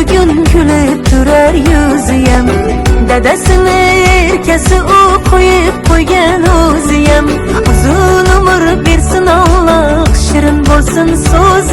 bugun kulib turar yuziyam. Dadasini erkasi u qo'yib qo'ygan o'ziyam. Uzun umr bersin Alloh, shirin bo'lsin so'zi